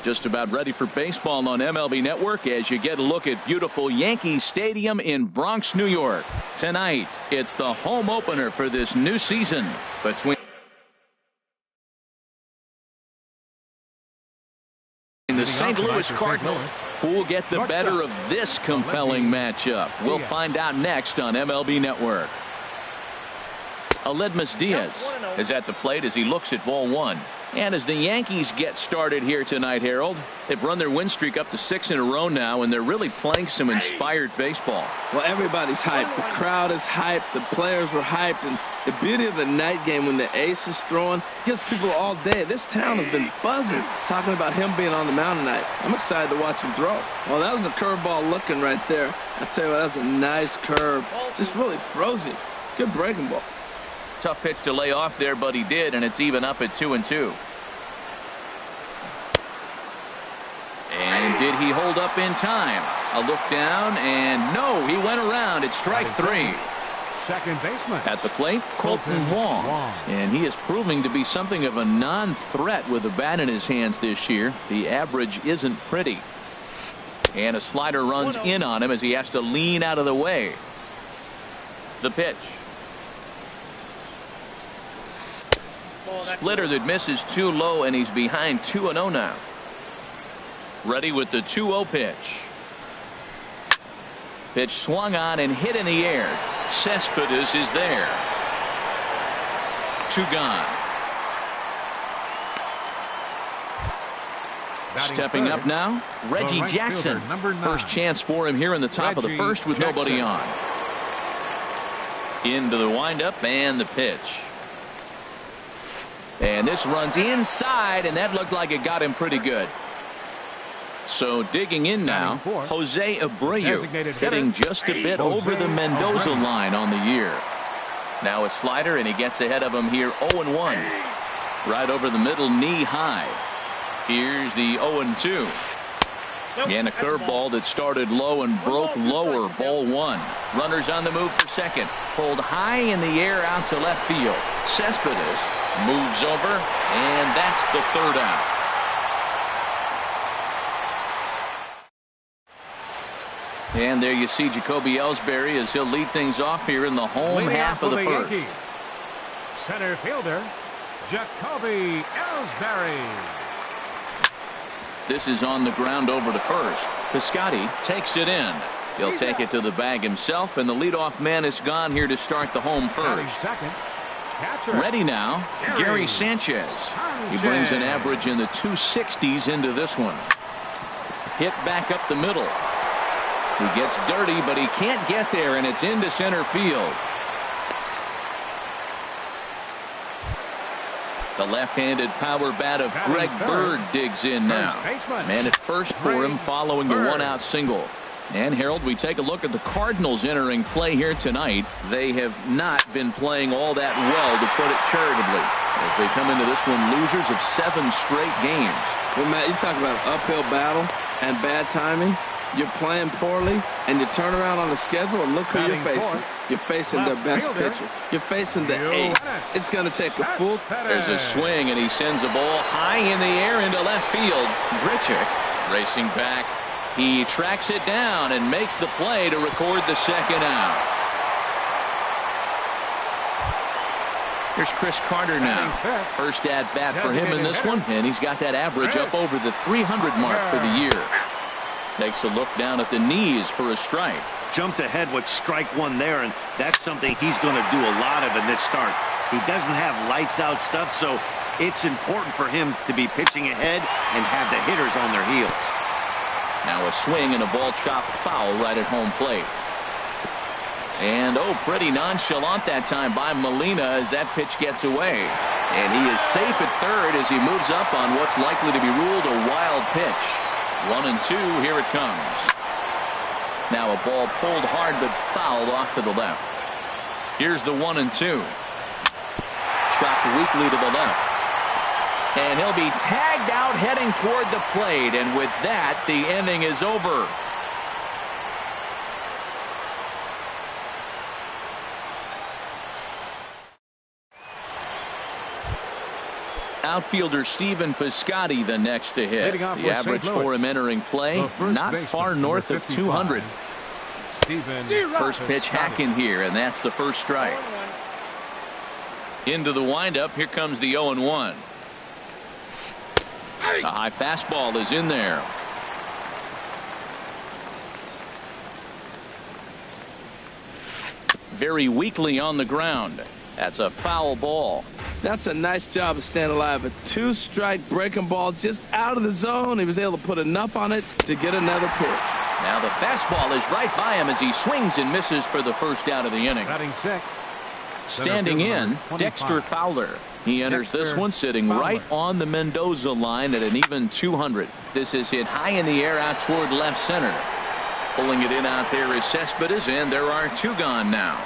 Just about ready for baseball on MLB Network as you get a look at beautiful Yankee Stadium in Bronx, New York. Tonight, it's the home opener for this new season between the St. Louis Cardinals. Who will get the better of this compelling matchup? We'll find out next on MLB Network. Aledmys Diaz is at the plate as he looks at ball one. And as the Yankees get started here tonight, Harold, they've run their win streak up to 6 in a row now, and they're really playing some inspired baseball. Well, everybody's hyped. The crowd is hyped. The players were hyped. And the beauty of the night game when the ace is throwing gives people all day. This town has been buzzing talking about him being on the mound tonight. I'm excited to watch him throw. Well, that was a curveball looking right there. I tell you what, that was a nice curve. Just really froze him. Good breaking ball. Tough pitch to lay off there, but he did, and it's even up at 2-2. And did he hold up in time? A look down, and no, he went around. It's strike three. Second baseman. At the plate, Colton Wong. And he is proving to be something of a non-threat with a bat in his hands this year. The average isn't pretty. And a slider runs in on him as he has to lean out of the way. The pitch. Splitter that misses too low, and he's behind 2-0 now. Ready with the 2-0 pitch. Pitch swung on and hit in the air. Cespedes is there. 2 gone. Stepping up now, Reggie Jackson. First chance for him here in the top of the first with nobody on. Into the windup and the pitch. And this runs inside, and that looked like it got him pretty good. So digging in now, Jose Abreu getting just a bit over the Mendoza line on the year. Now a slider, and he gets ahead of him here 0-1. Right over the middle, knee high. Here's the 0-2. And a curveball that started low and broke lower, ball one. Runners on the move for second. Pulled high in the air out to left field. Cespedes moves over, and that's the third out. And there you see Jacoby Ellsbury as he'll lead things off here in the home half of the first. Yankees. Center fielder, Jacoby Ellsbury. This is on the ground over to first. Piscotty takes it in. He'll take it to the bag himself, and the leadoff man is gone here to start the home first. Ready now, Gary Sanchez. He brings an average in the 260s into this one. Hit back up the middle. He gets dirty, but he can't get there, and it's into center field. The left-handed power bat of Greg Bird digs in now. Man at first for him following the one-out single. And Harold, we take a look at the Cardinals entering play here tonight. They have not been playing all that well, to put it charitably, as they come into this one losers of 7 straight games. Well, Matt, you talk about an uphill battle and bad timing. You're playing poorly, and you turn around on the schedule, and look who you're facing. You're facing their best pitcher. You're facing the ace. It's going to take a full. There's a swing, and he sends a ball high in the air into left field. Grichuk racing back. He tracks it down and makes the play to record the second out. Here's Chris Carter now. First at bat for him in this one, and he's got that average up over the 300 mark for the year. Takes a look down at the knees for a strike. Jumped ahead with strike one there, and that's something he's going to do a lot of in this start. He doesn't have lights out stuff, so it's important for him to be pitching ahead and have the hitters on their heels. Now a swing and a ball chopped foul right at home plate. And pretty nonchalant that time by Molina as that pitch gets away. And he is safe at third as he moves up on what's likely to be ruled a wild pitch. 1-2, here it comes. Now a ball pulled hard but fouled off to the left. Here's the 1-2. Chopped weakly to the left. And he'll be tagged out heading toward the plate, and with that the inning is over. Outfielder Stephen Piscotty the next to hit. The average for him entering play, not far north of 200. First pitch hacking here, and that's the first strike. Into the windup, here comes the 0-1. A high fastball is in there. Very weakly on the ground. That's a foul ball. That's a nice job of staying alive. A 2-strike breaking ball just out of the zone. He was able to put enough on it to get another pitch. Now the fastball is right by him as he swings and misses for the first out of the inning. Standing in, Dexter Fowler. He enters this one sitting right on the Mendoza line at an even 200. This is hit high in the air out toward left center. Pulling it in out there is Cespedes, and there are 2 gone now.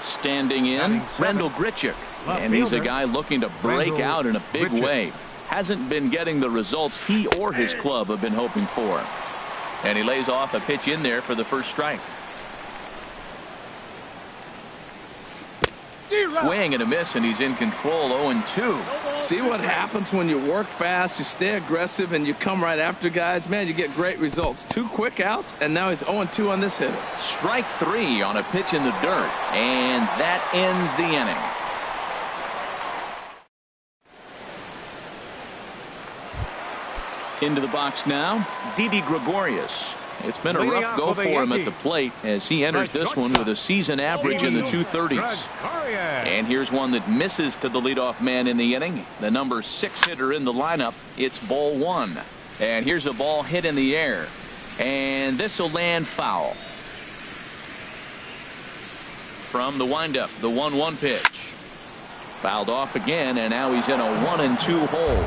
Standing in, Randall Grichuk. And he's a guy looking to break out in a big way. Hasn't been getting the results he or his club have been hoping for. And he lays off a pitch in there for the first strike. Swing and a miss, and he's in control. 0-2. See what happens when you work fast, you stay aggressive, and you come right after guys. Man, you get great results. 2 quick outs, and now he's 0-2 on this hitter. Strike 3 on a pitch in the dirt, and that ends the inning. Into the box now, Didi Gregorius. It's been a rough go for him at the plate as he enters this one with a season average in the 230s. And here's one that misses to the leadoff man in the inning. The number 6 hitter in the lineup. It's ball 1. And here's a ball hit in the air. And this will land foul. From the windup, the 1-1 pitch. Fouled off again, and now he's in a 1-2 hole.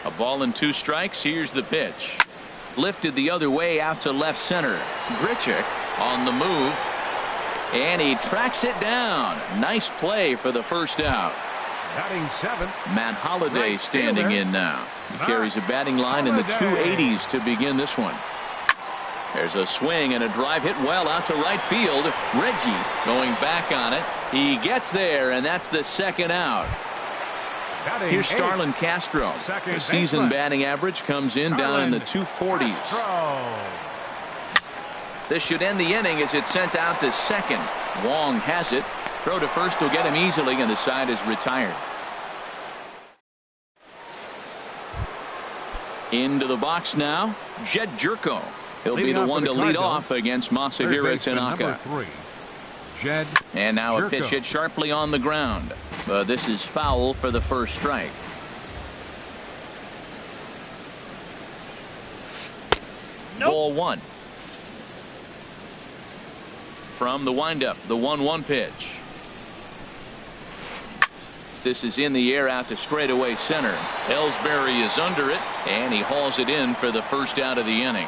A ball and 2 strikes. Here's the pitch. Lifted the other way out to left center. Grichuk on the move. And he tracks it down. Nice play for the first out. Matt Holliday standing in now. He carries a batting line in the 280s to begin this one. There's a swing and a drive hit well out to right field. Reggie going back on it. He gets there, and that's the second out. Here's Starlin Castro. The season batting average comes in down in the 240s. This should end the inning as it's sent out to second. Wong has it. Throw to first will get him easily, and the side is retired. Into the box now, Jed Jerko. He'll be the one to lead off against Masahiro Tanaka. And now a pitch hit sharply on the ground. But this is foul for the first strike. Ball 1. From the windup, the 1-1 pitch. This is in the air out to straightaway center. Ellsbury is under it, and he hauls it in for the first out of the inning.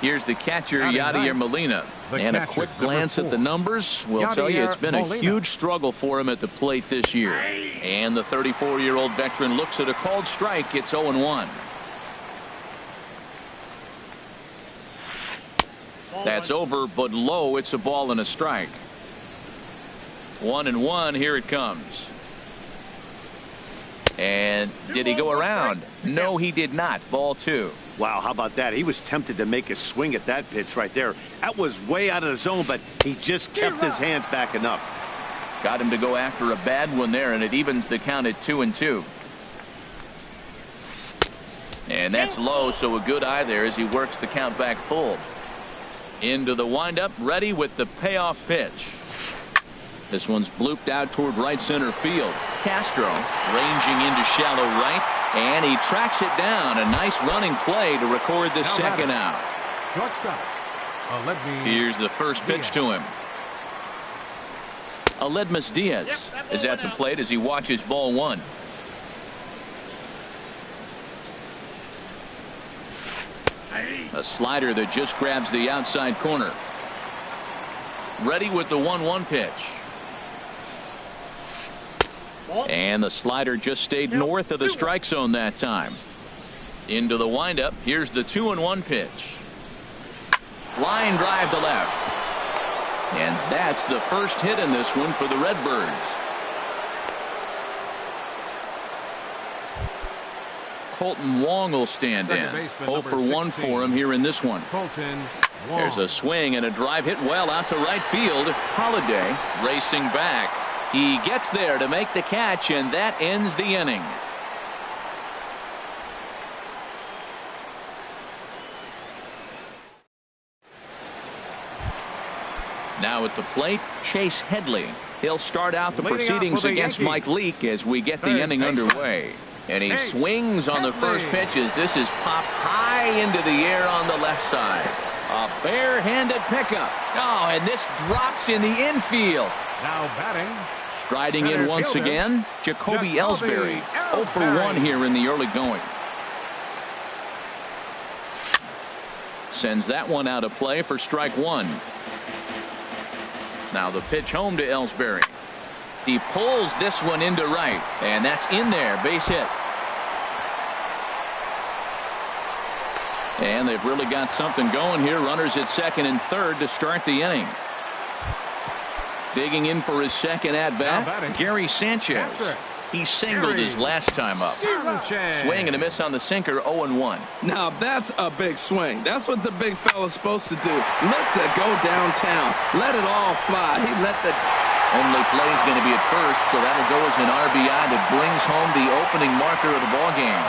Here's the catcher, Yadier Molina. And a quick glance at the numbers will tell you it's been a huge struggle for him at the plate this year. And the 34-year-old veteran looks at a called strike. It's 0-1. That's over, but low. It's a ball and a strike. 1-1. Here it comes. And did he go around? No, he did not. Ball 2. Wow, how about that? He was tempted to make a swing at that pitch right there. That was way out of the zone, but he just kept his hands back enough. Got him to go after a bad one there, and it evens the count at 2-2. And that's low, so a good eye there as he works the count back full. Into the windup, ready with the payoff pitch. This one's blooped out toward right center field. Castro ranging into shallow right, and he tracks it down. A nice running play to record the second out. Here's the first pitch to him. Aledmus Diaz is at the plate as he watches ball 1. A slider that just grabs the outside corner. Ready with the 1-1 pitch. And the slider just stayed north of the strike zone that time. Into the windup. Here's the 2-1 pitch. Line drive to left. And that's the first hit in this one for the Redbirds. Colton Wong will stand in. 0 for 1 for him here in this one. There's a swing and a drive hit well out to right field. Holiday racing back. He gets there to make the catch, and that ends the inning. Now at the plate, Chase Headley. He'll start out the proceedings against Mike Leake as we get the inning underway. And he swings on the first pitch as this is popped high into the air on the left side. A bare-handed pickup. Oh, and this drops in the infield. Now batting. Striding in once again, Jacoby Ellsbury. 0 for 1 here in the early going. Sends that one out of play for strike one. Now the pitch home to Ellsbury. He pulls this one into right, and that's in there, base hit. And they've really got something going here. Runners at second and third to start the inning. Digging in for his second at-bat, Gary Sanchez. He singled his last time up. Swing and a miss on the sinker, 0-1. Now that's a big swing. That's what the big fella's supposed to do. Look to go downtown. Let it all fly. He let the only play is going to be at first, so that'll go as an RBI that brings home the opening marker of the ballgame.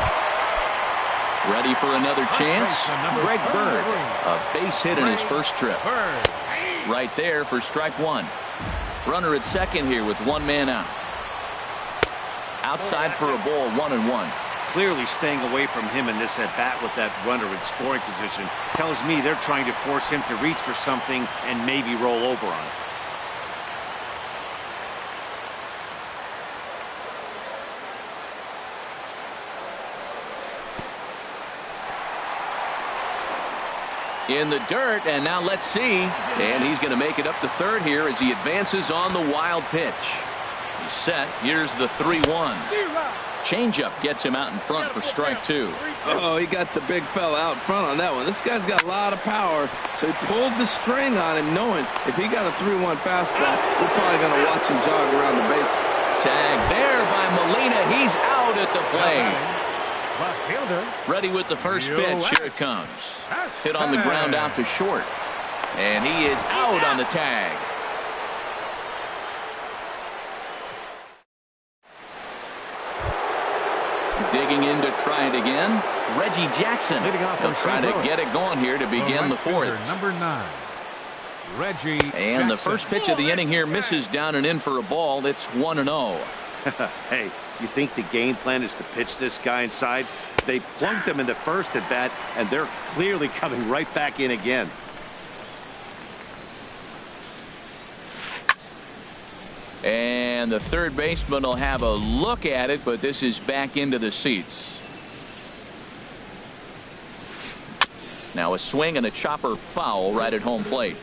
Ready for another chance? Greg Bird, a base hit in his first trip. Right there for strike one. Runner at second here with one man out. Outside for a ball, 1-1. Clearly staying away from him in this at-bat with that runner in scoring position tells me they're trying to force him to reach for something and maybe roll over on it. In the dirt, and now let's see. And he's going to make it up to third here as he advances on the wild pitch. He's set. Here's the 3-1. Changeup gets him out in front for strike two. Oh, he got the big fella out front on that one. This guy's got a lot of power, so he pulled the string on him, knowing if he got a 3-1 fastball, we're probably going to watch him jog around the bases. Tag there by Molina. He's out at the plate. Left fielder. Ready with the first pitch. Here it comes. Hit on the ground out to short. And he is out on the tag. Digging in to try it again. Reggie Jackson. He'll try to get it going here to begin the fourth. Number 9. Reggie And the first pitch of the inning here misses down and in for a ball. It's 1-0. Hey, you think the game plan is to pitch this guy inside? They plunked him in the first at bat, and they're clearly coming right back in again. And the third baseman will have a look at it, but this is back into the seats. Now a swing and a chopper foul right at home plate.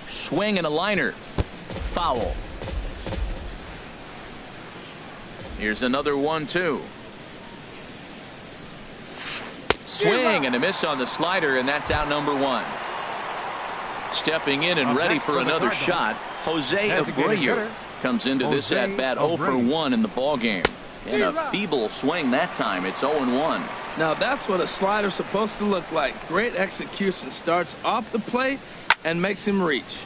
Swing and a liner. Foul. Here's another 1-2. Swing and a miss on the slider, and that's out number 1. Stepping in and ready for another shot, Jose Abreu comes into this at bat 0 for 1 in the ball game. And a feeble swing that time. It's 0-1. Now that's what a slider's supposed to look like. Great execution. Starts off the plate and makes him reach.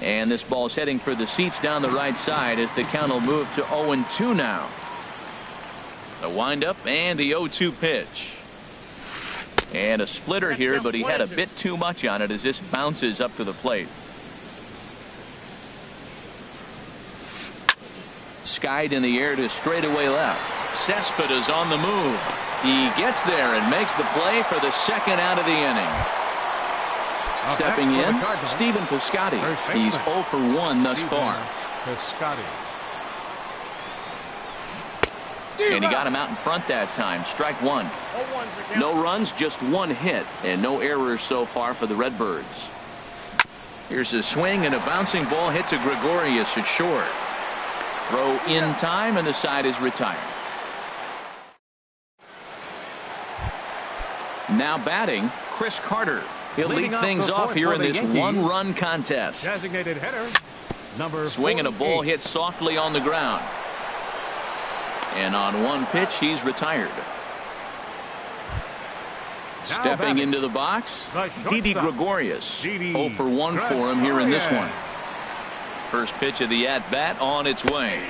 And this ball's heading for the seats down the right side as the count will move to 0-2 now. The windup and the 0-2 pitch. And a splitter here, but he had a bit too much on it as this bounces up to the plate. Skied in the air to straightaway left. Cespedes on the move. He gets there and makes the play for the second out of the inning. Stepping in, Stephen Piscotty. He's 0 for 1 thus far. And he got him out in front that time. Strike one. No runs, just one hit, and no errors so far for the Redbirds. Here's a swing and a bouncing ball hit to Gregorius at short. Throw in time, and the side is retired. Now batting, Chris Carter. He'll Leading lead off things the off fourth here for in the this Yankees. one-run contest. Designated hitter, number Swinging a ball 48. hit softly on the ground. And on one pitch, he's retired. Now Stepping batting, into the box, the Didi shortstop, Gregorius. Didi 0 for 1 for him here in this one. Gregorius. First pitch of the at-bat on its way.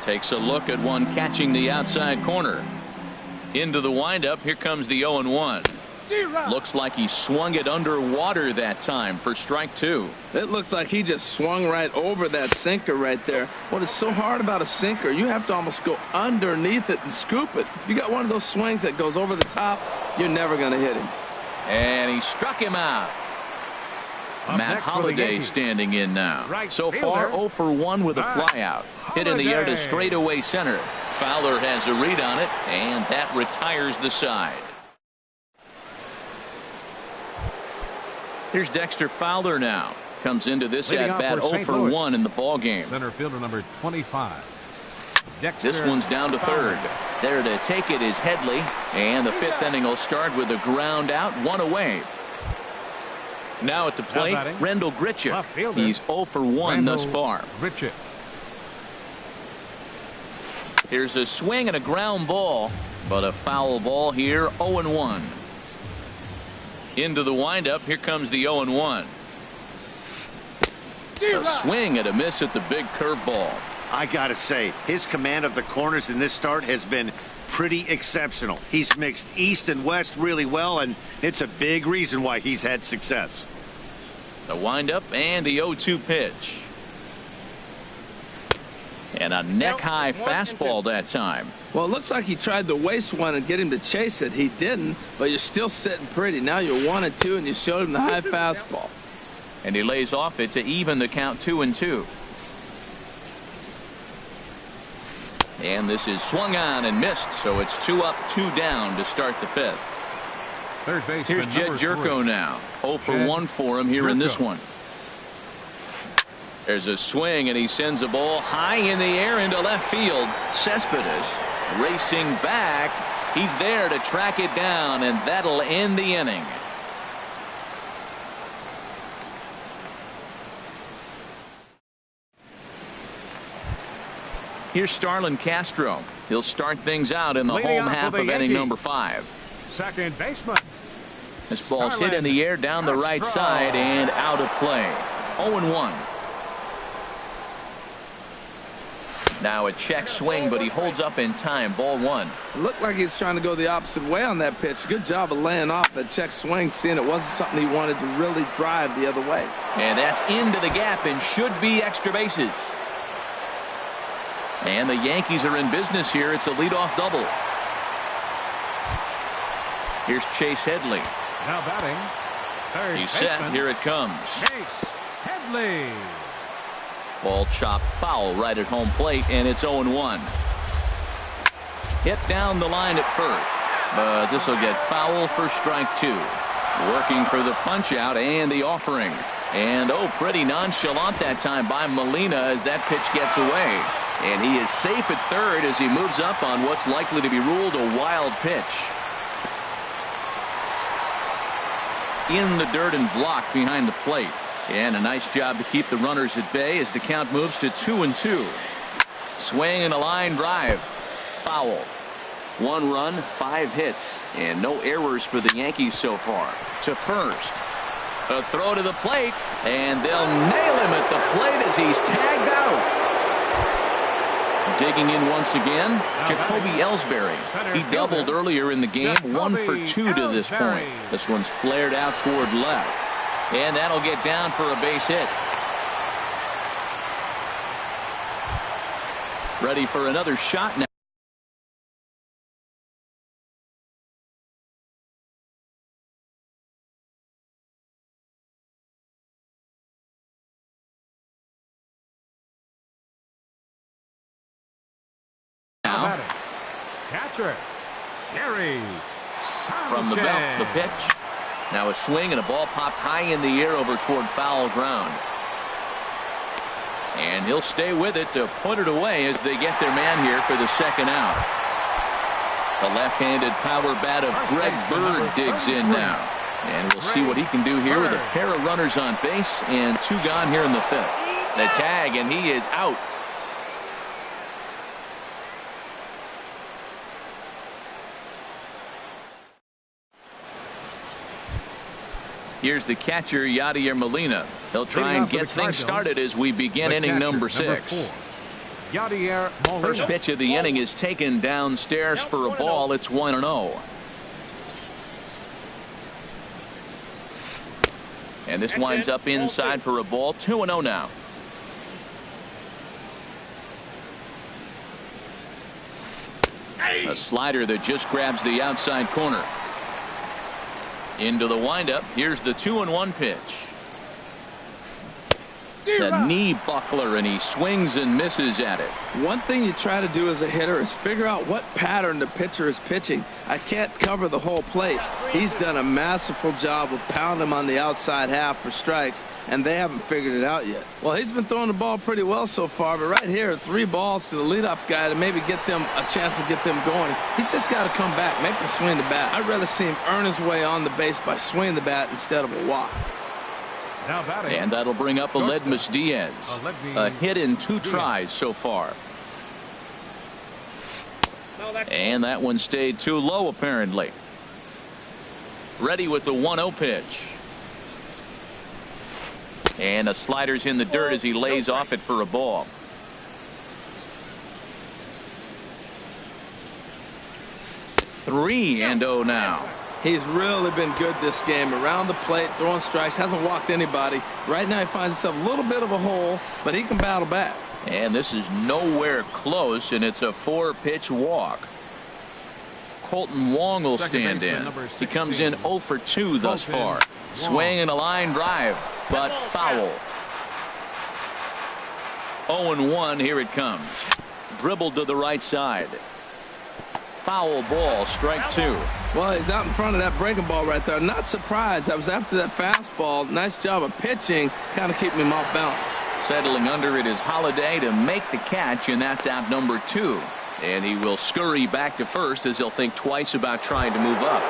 Takes a look at one catching the outside corner. Into the windup. Here comes the 0-1. Looks like he swung it underwater that time for strike 2. It looks like he just swung right over that sinker right there. What is so hard about a sinker, you have to almost go underneath it and scoop it. If you got one of those swings that goes over the top, you're never going to hit him. And he struck him out. Up Matt next for the Holliday Yankees. standing in now. Right So fielder, far 0 for 1 with a Matt flyout. Hit in the air to Holliday. straightaway center. Fowler has a read on it, and that retires the side. Here's Dexter Fowler now. Comes into this Leading off at-bat for 0 St. for Louis. 1 in the ball game. Center fielder number 25. Dexter This one's down to Fowler. third. There to take it is Headley. And the fifth inning will start with a ground out, 1 away. Now at the plate, batting, Rendell Gritchick. left fielder, He's 0 for 1 thus Rendell far. Gritchick. Here's a swing and a ground ball, but a foul ball here, 0-1. Into the windup, here comes the 0-1. A swing and a miss at the big curveball. I got to say, his command of the corners in this start has been pretty exceptional. He's mixed east and west really well, and it's a big reason why he's had success. The windup and the 0-2 pitch. And a neck-high fastball that time. Well, it looks like he tried to waste one and get him to chase it. He didn't, but you're still sitting pretty. Now you're 1-2, and you showed him the high fastball. And he lays off it to even the count 2-2. And this is swung on and missed, so it's 2 up, 2 down to start the fifth. Third baseman, Here's Jed number Jerko 3. now. 0 for Jed 1 for him here in this Jerko. one. There's a swing, and he sends a ball high in the air into left field. Cespedes racing back. He's there to track it down, and that'll end the inning. Here's Starlin Castro. He'll start things out in the Leading home off half for the of inning Yankees. number 5. Second baseman. This ball's hit in Starlin the air down the right Castro. side and out of play. 0-1. Now a check swing, but he holds up in time. Ball 1. It looked like he was trying to go the opposite way on that pitch. Good job of laying off that check swing, seeing it wasn't something he wanted to really drive the other way. And that's into the gap and should be extra bases. And the Yankees are in business here. It's a leadoff double. Here's Chase Headley. Now batting. Third He's baseman, set. Here it comes. Chase Headley. Ball chopped foul right at home plate, and it's 0-1. Hit down the line at first, but this will get foul for strike 2. Working for the punch out and the offering. And pretty nonchalant that time by Molina as that pitch gets away. And he is safe at third as he moves up on what's likely to be ruled a wild pitch. In the dirt and blocked behind the plate. And a nice job to keep the runners at bay as the count moves to 2-2. Swing and a line drive. Foul. 1 run, 5 hits, and no errors for the Yankees so far. To first. A throw to the plate, and they'll nail him at the plate as he's tagged out. Digging in once again, Jacoby Ellsbury. He doubled earlier in the game, 1 for 2 to this point. This one's flared out toward left. And that'll get down for a base hit. Ready for another shot now. Now batting. Catcher Gary From the belt, the pitch. Now a swing and a ball popped high in the air over toward foul ground. And he'll stay with it to put it away as they get their man here for the second out. The left-handed power bat of Greg Bird digs in now. And we'll see what he can do here with a pair of runners on base and 2 gone here in the 5th. The tag, and he is out. Here's the catcher, Yadier Molina. He'll try and get things started as we begin inning number 6. First pitch of the inning is taken downstairs for a ball. It's 1-0. And this winds up inside for a ball. 2-0 now. A slider that just grabs the outside corner. Into the windup. Here's the 2-1 pitch. The knee buckler, and he swings and misses at it. One thing you try to do as a hitter is figure out what pattern the pitcher is pitching. I can't cover the whole plate. He's done a masterful job of pounding him on the outside half for strikes, and they haven't figured it out yet. Well, he's been throwing the ball pretty well so far, but right here, 3 balls to the leadoff guy to maybe get them a chance to get them going. He's just got to come back, make him swing the bat. I'd rather see him earn his way on the base by swinging the bat instead of a walk. And that'll bring up Aledmys Diaz. A hit in 2 tries so far. And that one stayed too low, apparently. Ready with the 1-0 pitch. And a slider's in the dirt as he lays off it for a ball. Three and 0 now. He's really been good this game. Around the plate, throwing strikes, hasn't walked anybody. Right now he finds himself a little bit of a hole, but he can battle back. And this is nowhere close, and it's a 4-pitch walk. Colton Wong will stand in. He comes in 0 for 2 thus far. Swing and a line drive, but foul. 0-1, here it comes. Dribbled to the right side. Foul ball, strike 2. Well, he's out in front of that breaking ball right there. Not surprised. I was after that fastball. Nice job of pitching, kind of keeping him off balance. Settling under it is Holiday to make the catch, and that's out number 2. And he will scurry back to first as he'll think twice about trying to move up.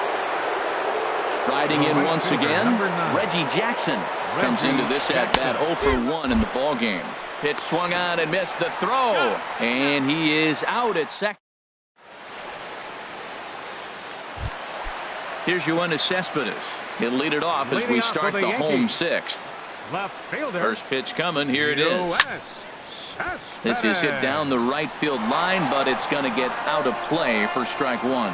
Striding in once again, Reggie Jackson comes into this at-bat 0 for 1 in the ballgame. Pitch swung on and missed the throw, and he is out at second. Here's Yoenis Cespedes. He'll lead it off as we start the home 6th. First pitch coming. Here it is. This is hit down the right field line, but it's going to get out of play for strike 1.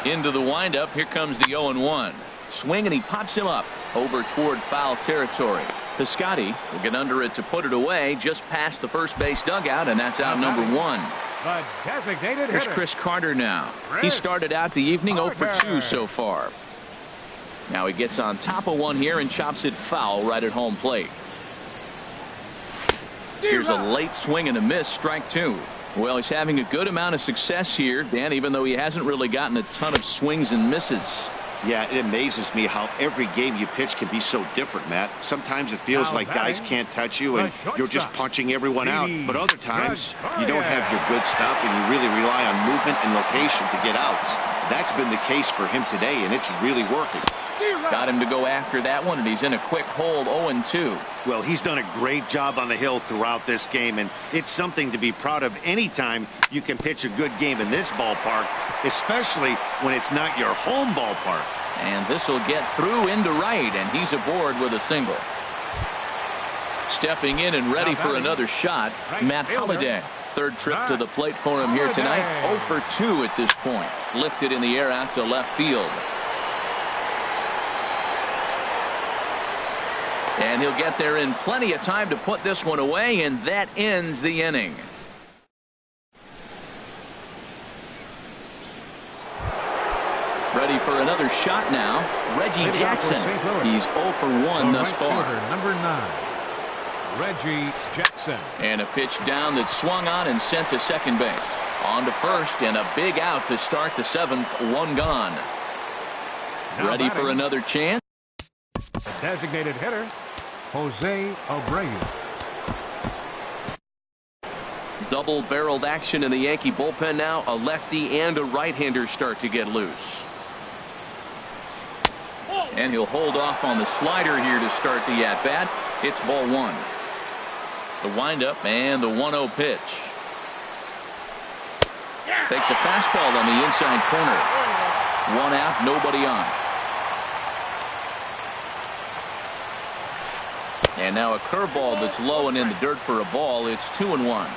Into the windup. Here comes the 0-1. Swing, and he pops him up over toward foul territory. Piscotty will get under it to put it away just past the first base dugout, and that's out number 1. The designated Here's hitter. Chris Carter now. He started out the evening 0 for 2 so far. Now he gets on top of one here and chops it foul right at home plate. Here's a late swing and a miss, strike 2. Well, he's having a good amount of success here, Dan, even though he hasn't really gotten a ton of swings and misses. Yeah, it amazes me how every game you pitch can be so different, Matt. Sometimes it feels like guys can't touch you and you're just punching everyone out. But other times, you don't have your good stuff and you really rely on movement and location to get outs. That's been the case for him today, and it's really working. Got him to go after that one, and he's in a quick hold, 0-2. Well, he's done a great job on the hill throughout this game, and it's something to be proud of anytime you can pitch a good game in this ballpark, especially when it's not your home ballpark. And this will get through into right, and he's aboard with a single. Stepping in and ready for another shot, Matt Holliday. Third trip to the plate for him here tonight. 0 for 2 at this point. Lifted in the air out to left field. And he'll get there in plenty of time to put this one away, and that ends the inning. Ready for another shot now, Reggie Jackson. He's 0 for 1 thus far. Number 9, Reggie Jackson. And a pitch down that swung on and sent to second base. On to first, and a big out to start the 7th, 1 gone. Ready for another chance? The designated hitter, Jose Abreu. Double-barreled action in the Yankee bullpen now. A lefty and a right-hander start to get loose. And he'll hold off on the slider here to start the at-bat. It's ball one. The windup and the 1-0 pitch. Takes a fastball on the inside corner. One out, nobody on. And now a curveball that's low and in the dirt for a ball. It's 2-1.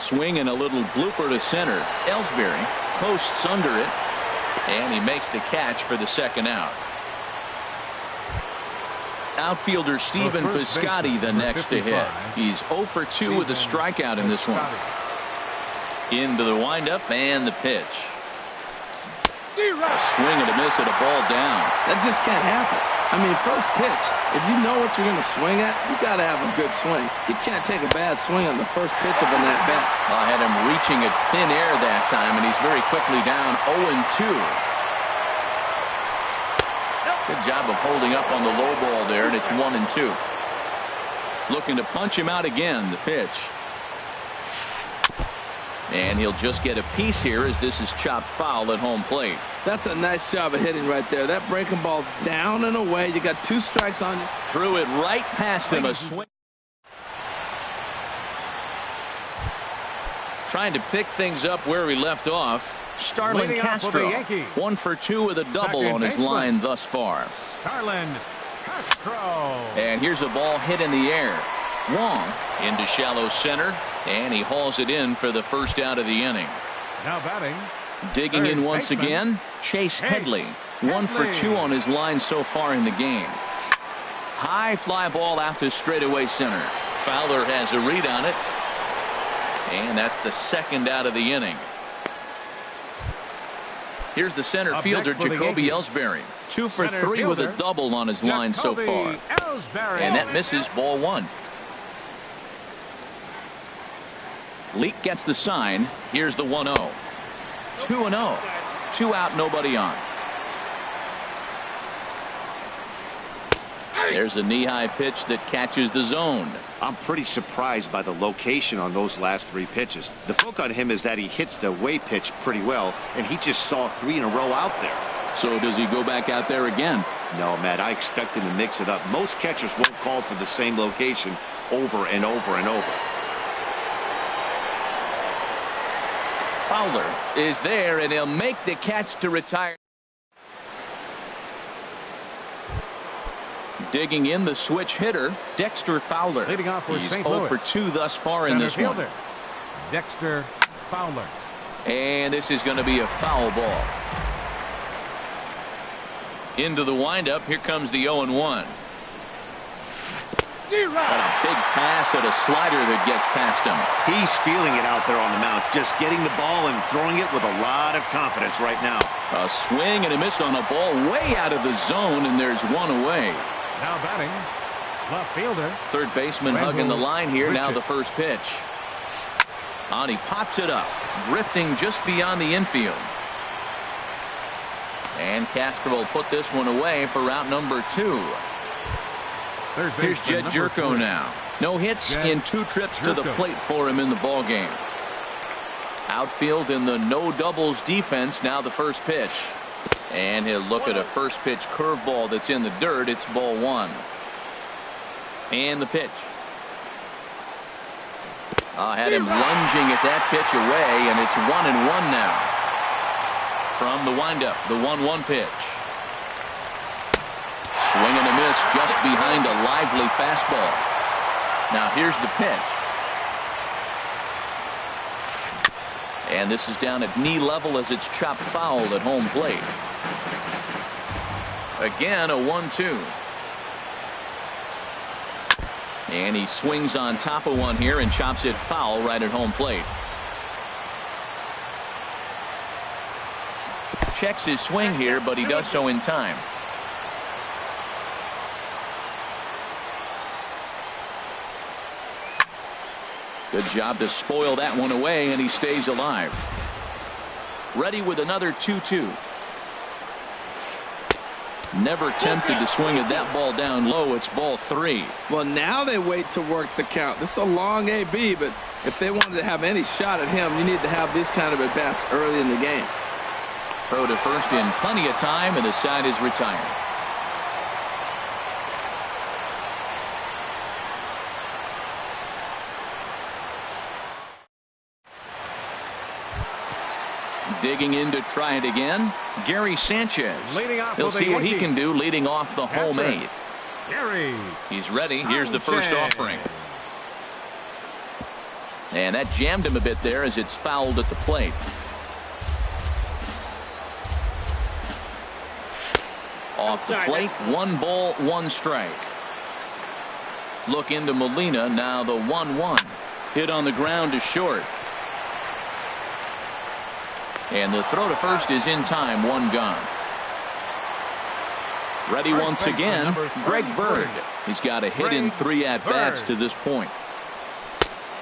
Swing and a little blooper to center. Ellsbury posts under it, and he makes the catch for the second out. Outfielder Steven Piscotty the next to hit. He's 0 for 2 with a strikeout in this one. Into the windup and the pitch. A swing and a miss at a ball down. That just can't happen. I mean, first pitch, if you know what you're going to swing at, you got to have a good swing. You can't take a bad swing on the first pitch of an at-bat. I had him reaching at thin air that time, and he's very quickly down 0-2. Good job of holding up on the low ball there, and it's 1-2. Looking to punch him out again, the pitch. And he'll just get a piece here as this is chopped foul at home plate. That's a nice job of hitting right there. That breaking ball's down and away. You got 2 strikes on you. Threw it right past him. A swing. Trying to pick things up where he left off. Starlin Castro, 1 for 2 with a double on his line thus far. Starlin Castro. And here's a ball hit in the air. Wong into shallow center, and he hauls it in for the first out of the inning. Now batting. Digging in once again, Chase Headley. 1 for 2 on his line so far in the game. High fly ball out to straightaway center. Fowler has a read on it, and that's the second out of the inning. Here's the center fielder, Jacoby Ellsbury. 2 for 3 with a double on his line so far. And that misses, ball one. Leake gets the sign. Here's the 1-0. 2-0. 2 out, nobody on. There's a knee-high pitch that catches the zone. I'm pretty surprised by the location on those last 3 pitches. The focus on him is that he hits the away pitch pretty well, and he just saw 3 in a row out there. So does he go back out there again? No, Matt, I expect him to mix it up. Most catchers won't call for the same location over and over and over. Fowler is there, and he'll make the catch to retire. Digging in, the switch hitter, Dexter Fowler. Leading off for He's St. 0 Louis. for 2 thus far in this fielder, one. Dexter Fowler. And this is going to be a foul ball. Into the windup. Here comes the 0-1. A big pass at a slider that gets past him. He's feeling it out there on the mound, just getting the ball and throwing it with a lot of confidence right now. A swing and a miss on a ball way out of the zone, and there's one away. Now batting, left fielder. Third baseman hugging the line here. Now the first pitch. On, he pops it up, drifting just beyond the infield. And Castro will put this one away for route number 2. Here's Jed Jerko now. No hits in 2 trips to the plate for him in the ball game. Outfield in the no doubles defense. Now the first pitch. And he'll look at a first pitch curveball that's in the dirt. It's ball 1. And the pitch. Had him lunging at that pitch away, and it's 1-1 now. From the windup, the 1-1 pitch. Swing and a miss just behind a lively fastball. Now here's the pitch. And this is down at knee level as it's chopped foul at home plate. Again, a 1-2. And he swings on top of one here and chops it foul right at home plate. Checks his swing here, but he does so in time. Good job to spoil that one away, and he stays alive. Ready with another 2-2. Never tempted to swing at that ball down low. It's ball 3. Well, now they wait to work the count. This is a long AB, but if they wanted to have any shot at him, you need to have these kind of at-bats early in the game. Throw to first in plenty of time, and the side is retired. Digging in to try it again, Gary Sanchez. He'll see what he can do leading off the home 8. Gary. He's ready. Here's the first offering. And that jammed him a bit there as it's fouled at the plate. Off the plate, 1 ball, 1 strike. Look into Molina, now the 1-1. Hit on the ground to short. And the throw to first is in time, 1 gone. Ready once again, Greg Bird. He's got a hit in 3 at-bats to this point.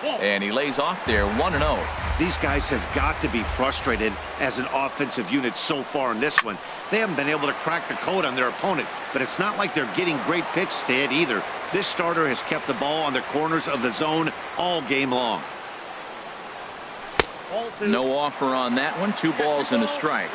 And he lays off there, 1-0. These guys have got to be frustrated as an offensive unit so far in this one. They haven't been able to crack the code on their opponent, but it's not like they're getting great pitches to hit either. This starter has kept the ball on the corners of the zone all game long. No offer on that one. 2 balls and a strike.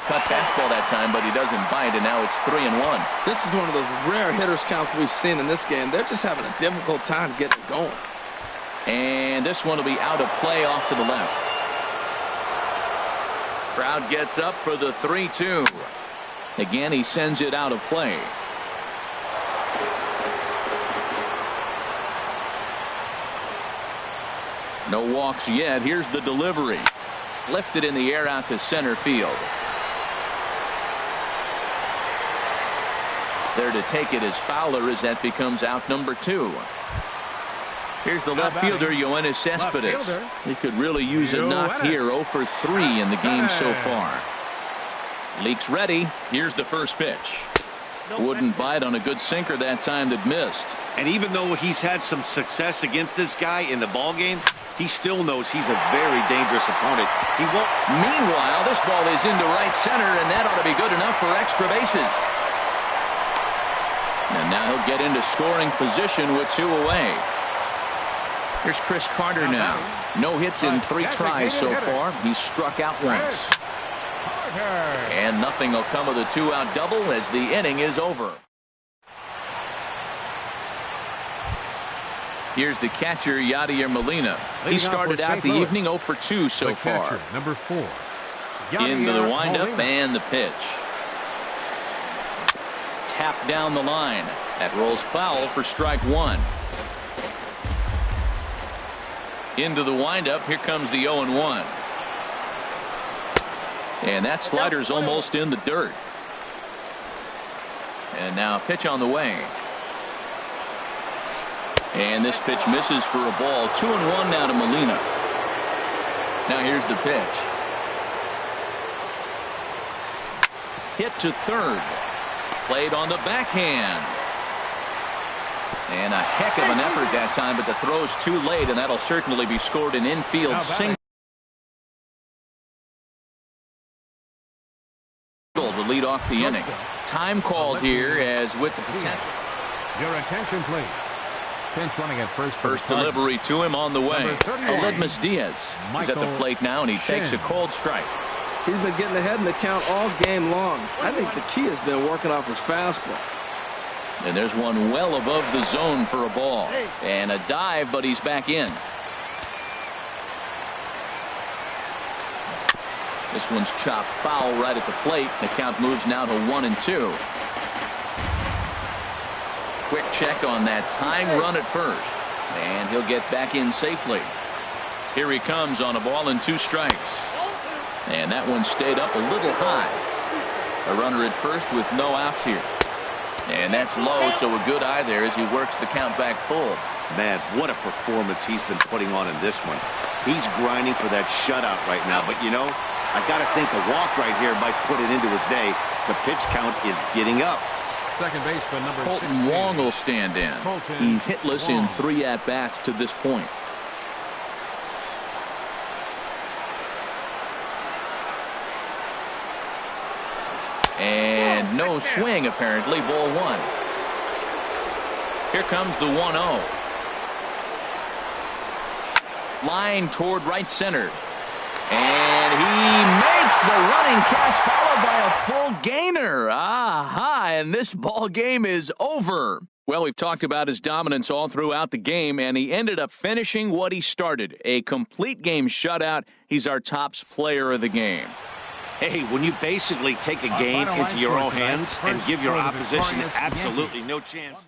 Cut fastball that time, but he doesn't bite, and now it's 3-1. This is one of those rare hitters counts we've seen in this game. They're just having a difficult time getting it going. And this one will be out of play off to the left. Crowd gets up for the 3-2. Again, he sends it out of play. No walks yet. Here's the delivery. Lifted in the air out to center field. There to take it is Fowler as that becomes out number 2. Here's the left fielder, Yoenis Cespedes. He could really use a knock here. 0 for 3 in the game so far. Leaks ready. Here's the first pitch. Wouldn't bite on a good sinker that time that missed. And even though he's had some success against this guy in the ball game, he still knows he's a very dangerous opponent. He won't. Meanwhile, this ball is into right center, and that ought to be good enough for extra bases. And now he'll get into scoring position with 2 away. Here's Chris Carter now. No hits in 3 tries so far. He's struck out once. And nothing will come of the 2-out double as the inning is over. Here's the catcher, Yadier Molina. He started out the evening 0 for 2 so far. Number 4. Into the windup and the pitch. Tap down the line. That rolls foul for strike 1. Into the windup. Here comes the 0-1. And that slider's almost in the dirt. And now a pitch on the way. And this pitch misses for a ball. 2-1 now to Molina. Now here's the pitch. Hit to third. Played on the backhand. And a heck of an effort that time, but the throw's too late, and that'll certainly be scored an infield single to lead off the inning. Time called here as with the potential. Your attention, please. Pinch running at first. First delivery to him on the way. Aledmus Diaz is at the plate now, and he takes a cold strike. He's been getting ahead in the count all game long. I think the key has been working off his fastball. And there's one well above the zone for a ball. And a dive, but he's back in. This one's chopped foul right at the plate. The count moves now to 1-2. Quick check on that tying run at first. And he'll get back in safely. Here he comes on a ball and 2 strikes. And that one stayed up a little high. A runner at first with no outs here. And that's low, so a good eye there as he works the count back full. Man, what a performance he's been putting on in this one. He's grinding for that shutout right now. But, you know, I got to think a walk right here might put it into his day. The pitch count is getting up. Second baseman number Colton Wong will stand in. He's hitless in 3 at-bats to this point. And no swing, apparently. Ball one. Here comes the 1-0. Line toward right center. And he makes the running catch, followed by a full gainer. Aha, and this ball game is over. Well, we've talked about his dominance all throughout the game, and he ended up finishing what he started. A complete game shutout. He's our tops player of the game. Hey, when you basically take a game into your own hands and give your opposition absolutely no chance.